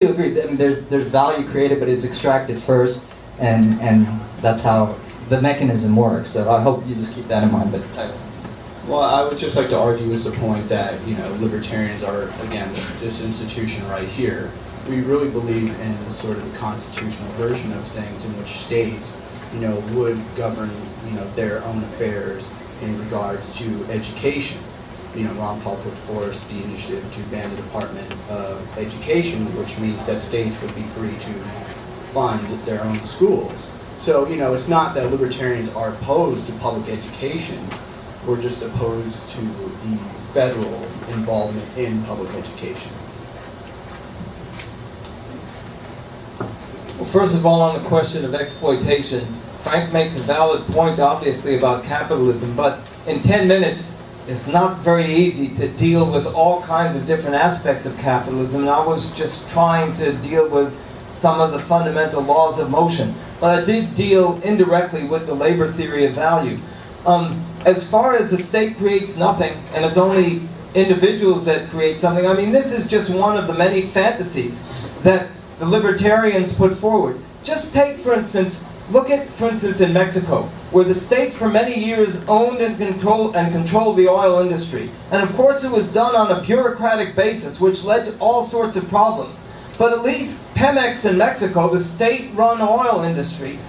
agree. I mean, there's value created, but it's extracted first, and that's how the mechanism works. So I hope you just keep that in mind. But well, I would just like to argue with the point that libertarians are, again, this institution right here. We really believe in sort of the constitutional version of things in which states, would govern, their own affairs in regards to education. Ron Paul put forth the initiative to ban the Department of Education, which means that states would be free to fund their own schools. So, it's not that libertarians are opposed to public education. We're just opposed to the federal involvement in public education. Well, first of all, on the question of exploitation, Frank makes a valid point, obviously, about capitalism, but in 10 minutes, it's not very easy to deal with all kinds of different aspects of capitalism, and I was just trying to deal with some of the fundamental laws of motion. But I did deal indirectly with the labor theory of value. As far as the state creates nothing, and it's only individuals that create something, I mean, this is just one of the many fantasies that the libertarians put forward. Just take, for instance, look at, for instance, in Mexico, where the state for many years owned and controlled the oil industry. And of course it was done on a bureaucratic basis, which led to all sorts of problems. But at least Pemex in Mexico, the state-run oil industry,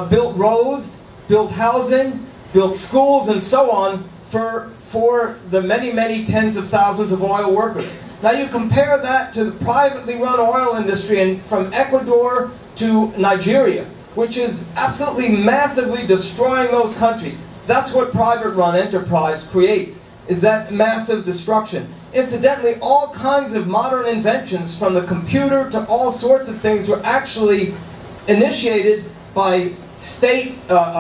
built roads, built housing, built schools, and so on for the many, many tens of thousands of oil workers. Now you compare that to the privately run oil industry from Ecuador to Nigeria, which is absolutely massively destroying those countries. That's what private-run enterprise creates, is that massive destruction. Incidentally, all kinds of modern inventions, from the computer to all sorts of things, were actually initiated by state-run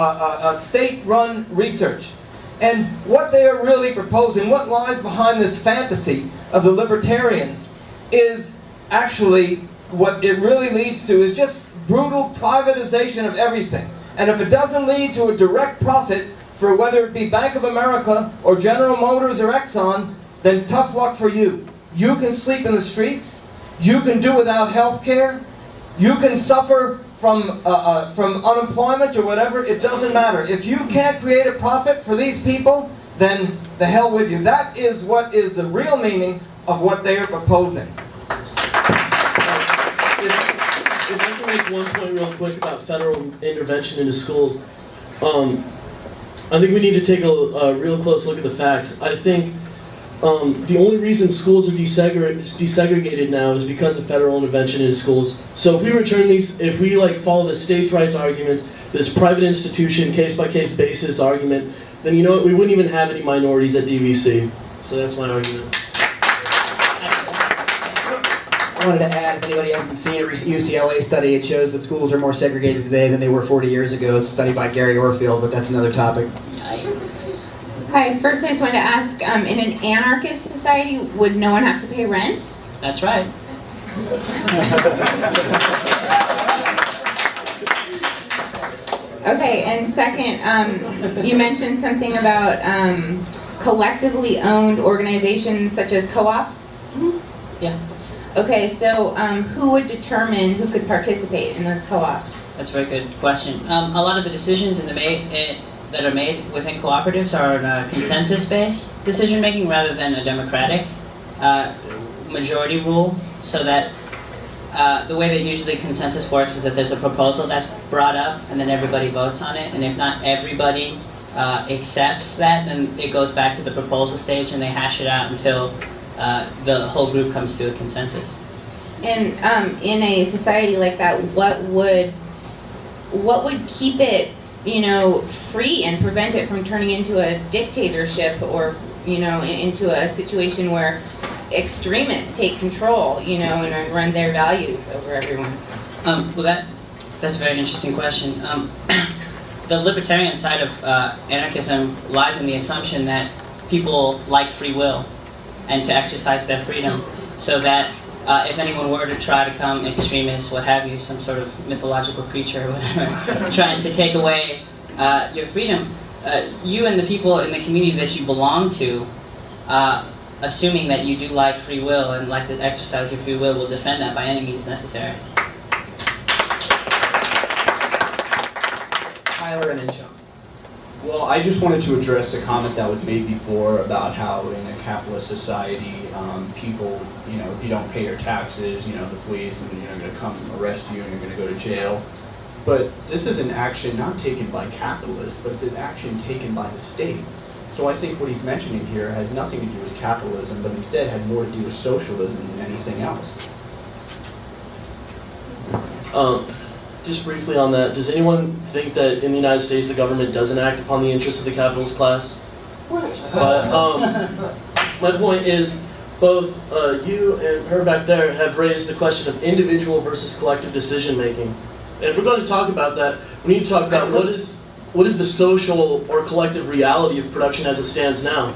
research. And what they are really proposing, what lies behind this fantasy of the libertarians, is actually, what it really leads to is just brutal privatization of everything. And if it doesn't lead to a direct profit for whether it be Bank of America or General Motors or Exxon, then tough luck for you. You can sleep in the streets, you can do without health care, you can suffer from unemployment or whatever, it doesn't matter. If you can't create a profit for these people, then the hell with you. That is what is the real meaning of what they are proposing. If I can make one point real quick about federal intervention into schools, I think we need to take a real close look at the facts. I think the only reason schools are desegregated now is because of federal intervention into schools. So if we return these, if we follow the states' rights arguments, this private institution, case-by-case basis argument, then you know what, we wouldn't even have any minorities at DVC. So that's my argument. I wanted to add, if anybody hasn't seen a recent UCLA study, it shows that schools are more segregated today than they were 40 years ago. It's a study by Gary Orfield, but that's another topic. Hi, first I just wanted to ask, in an anarchist society, would no one have to pay rent? That's right. Okay, and second, you mentioned something about collectively owned organizations such as co-ops? Yeah. Okay, so who would determine who could participate in those co-ops? That's a very good question. A lot of the decisions that are made within cooperatives are on a consensus-based decision-making rather than a democratic majority rule, so that the way that usually consensus works is that there's a proposal that's brought up and then everybody votes on it, and if not everybody accepts that, then it goes back to the proposal stage and they hash it out until the whole group comes to a consensus. And in a society like that, what would keep it, free and prevent it from turning into a dictatorship or, into a situation where extremists take control, and run their values over everyone? Well, that's a very interesting question. The libertarian side of anarchism lies in the assumption that people like free will and to exercise their freedom, so that if anyone were to try to come extremist, what have you, some sort of mythological creature or whatever, trying to take away your freedom, you and the people in the community that you belong to assuming that you do like free will and like to exercise your free will defend that by any means necessary. Tyler and then Sean. Well, I just wanted to address a comment that was made before about how in a capitalist society, people, if you don't pay your taxes, the police and going to come arrest you and you're going to go to jail. But this is an action not taken by capitalists, but it's an action taken by the state. So I think what he's mentioning here has nothing to do with capitalism, but instead had more to do with socialism than anything else. Just briefly on that, does anyone think that in the United States the government doesn't act upon the interests of the capitalist class? But my point is, both you and her back there have raised the question of individual versus collective decision making. And if we're going to talk about that, we need to talk about what is the social or collective reality of production as it stands now.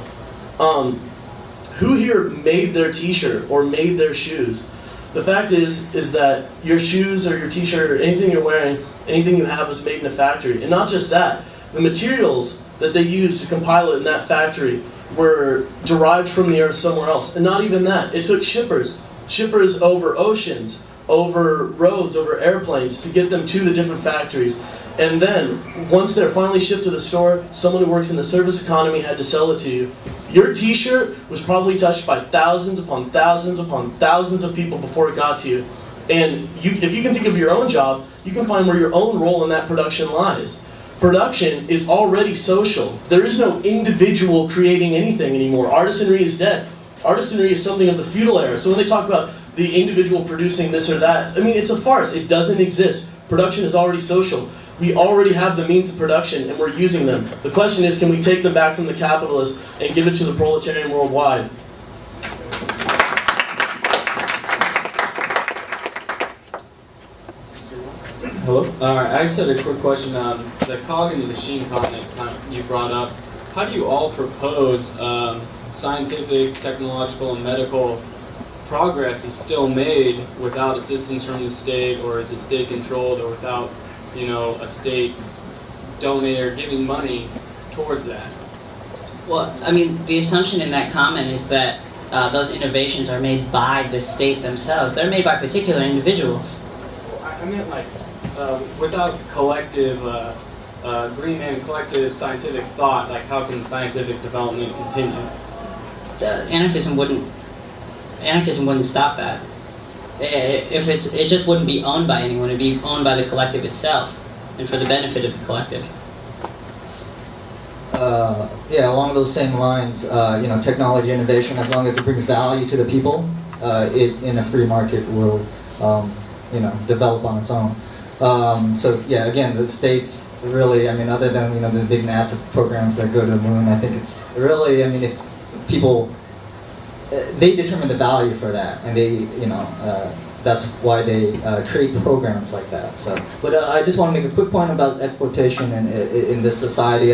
Who here made their t-shirt or made their shoes? The fact is that your shoes or your t-shirt or anything you're wearing, anything you have was made in a factory. And not just that, the materials that they used to compile it in that factory were derived from the earth somewhere else. And not even that, it took shippers over oceans, over roads, over airplanes to get them to the different factories. And then, once they're finally shipped to the store, someone who works in the service economy had to sell it to you. Your t-shirt was probably touched by thousands upon thousands upon thousands of people before it got to you. And if you can think of your own job, you can find where your own role in that production lies. Production is already social. There is no individual creating anything anymore. Artisanry is dead. Artisanry is something of the feudal era. So when they talk about the individual producing this or that, it's a farce. It doesn't exist. Production is already social. We already have the means of production and we're using them. The question is, can we take them back from the capitalists and give it to the proletarian worldwide? Hello? I just had a quick question. The cog in the machine comment you brought up, how do you all propose scientific, technological, and medical progress is still made without assistance from the state, or is it state controlled, or without a state donating or giving money towards that? Well, the assumption in that comment is that those innovations are made by the state themselves. They're made by particular individuals. I meant without collective agreement and collective scientific thought, how can scientific development continue? Anarchism wouldn't stop that. If it just wouldn't be owned by anyone. It'd be owned by the collective itself, and for the benefit of the collective. Along those same lines, technology innovation, as long as it brings value to the people, it in a free market will, develop on its own. Again, the states really, other than the big NASA programs that go to the moon, I think it's really, if people. They determine the value for that, and they, that's why they create programs like that. But I just want to make a quick point about exploitation in this society.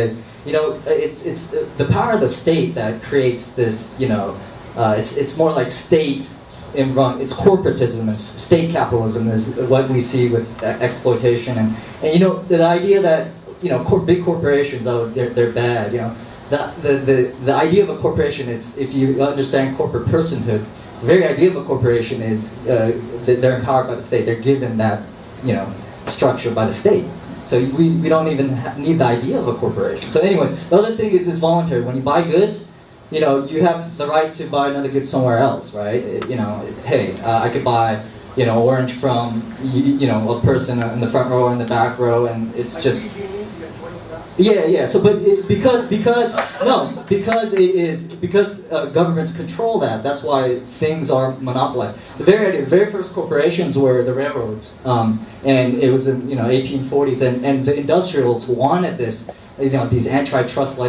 It's the power of the state that creates this. It's more like state it's corporatism and state capitalism is what we see with exploitation, and the idea that big corporations, they're bad. The idea of a corporation is, if you understand corporate personhood, the very idea of a corporation is that they're empowered by the state. They're given that structure by the state. So we don't even need the idea of a corporation. So anyways, the other thing is it's voluntary. When you buy goods, you have the right to buy another good somewhere else, right? Hey, I could buy orange from a person in the front row or in the back row, and it's just. Yeah. So, but because governments control that. That's why things are monopolized. The very first corporations were the railroads, and it was in 1840s, and the industrials wanted this, these antitrust legislation.